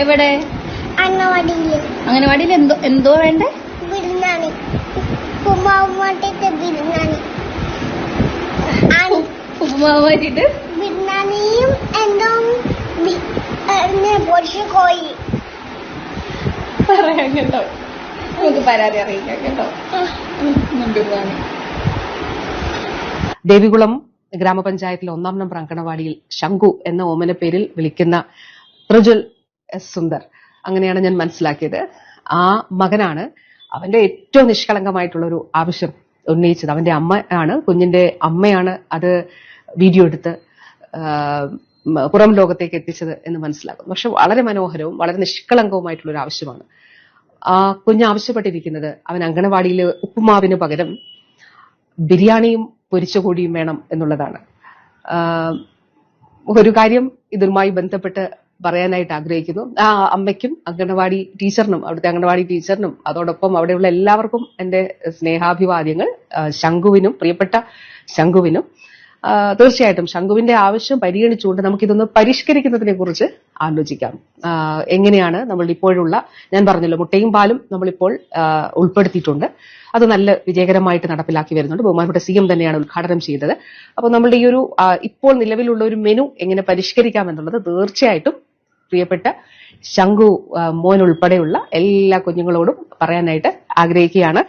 എവിടെ? അംഗനവാടിയിൽ എന്തോ വേണ്ടേ? ബിരിയാണി, ഉപ്പുമാവ് മാറ്റിട്ട് ബിരിയാണി, ഉപ്പുമാവ് മാറ്റിട്ട് ബിരിയാണിയും എന്തോ പൊരിച്ച കോഴി. പറയാം കേട്ടോ, നമുക്ക് പരാതി അറിയിക്കാം കേട്ടോ. ദേവികുളം ഗ്രാമപഞ്ചായത്തിലെ 1-ാം നമ്പർ അങ്കണവാടിയിൽ ശംഖു എന്ന ഓമന പേരിൽ വിളിക്കുന്ന പ്രജ്വൽ എസ് സുന്ദർ, അങ്ങനെയാണ് ഞാൻ മനസ്സിലാക്കിയത്. ആ മകനാണ് അവന്റെ ഏറ്റവും നിഷ്കളങ്കമായിട്ടുള്ള ഒരു ആവശ്യം ഉന്നയിച്ചത്. അവന്റെ അമ്മ ആണ്, കുഞ്ഞിന്റെ അമ്മയാണ് അത് വീഡിയോ എടുത്ത് പുറം ലോകത്തേക്ക് എത്തിച്ചത് എന്ന് മനസ്സിലാക്കുന്നു. പക്ഷെ വളരെ മനോഹരവും വളരെ നിഷ്കളങ്കവുമായിട്ടുള്ള ഒരു ആവശ്യമാണ്. ആ കുഞ്ഞ് ആവശ്യപ്പെട്ടിരിക്കുന്നത് അവൻ അങ്കണവാടിയിലെ ഉപ്പുമാവിന് പകരം ബിരിയാണിയും പൊരിച്ച കോഴിയും വേണം എന്നുള്ളതാണ്. ഒരു കാര്യം ഇതുമായി ബന്ധപ്പെട്ട് പറയാനായിട്ട് ആഗ്രഹിക്കുന്നു. ആ അമ്മയ്ക്കും അങ്കണവാടി ടീച്ചറിനും, അവിടുത്തെ അങ്കണവാടി ടീച്ചറിനും അതോടൊപ്പം അവിടെയുള്ള എല്ലാവർക്കും എന്റെ സ്നേഹാഭിവാദ്യങ്ങൾ. ശംഖുവിനും, പ്രിയപ്പെട്ട ശംഖുവിനും തീർച്ചയായിട്ടും ശംഖുവിന്റെ ആവശ്യം പരിഗണിച്ചുകൊണ്ട് നമുക്കിതൊന്ന് പരിഷ്കരിക്കുന്നതിനെ കുറിച്ച് ആലോചിക്കാം. എങ്ങനെയാണ് നമ്മൾ ഇപ്പോഴുള്ള, ഞാൻ പറഞ്ഞല്ലോ, മുട്ടയും പാലും നമ്മളിപ്പോൾ ഉൾപ്പെടുത്തിയിട്ടുണ്ട്. അത് നല്ല വിജയകരമായിട്ട് നടപ്പിലാക്കി വരുന്നുണ്ട്. ബഹുമാനപ്പെട്ട CM തന്നെയാണ് ഉദ്ഘാടനം ചെയ്തത്. അപ്പോൾ നമ്മളുടെ ഈ ഒരു ഇപ്പോൾ നിലവിലുള്ള ഒരു മെനു എങ്ങനെ പരിഷ്കരിക്കാം എന്നുള്ളത് തീർച്ചയായിട്ടും പ്രിയപ്പെട്ട ശംഖു മോൻ ഉൾപ്പെടെയുള്ള എല്ലാ കുഞ്ഞുങ്ങളോടും പറയാനായിട്ട് ആഗ്രഹിക്കുകയാണ്.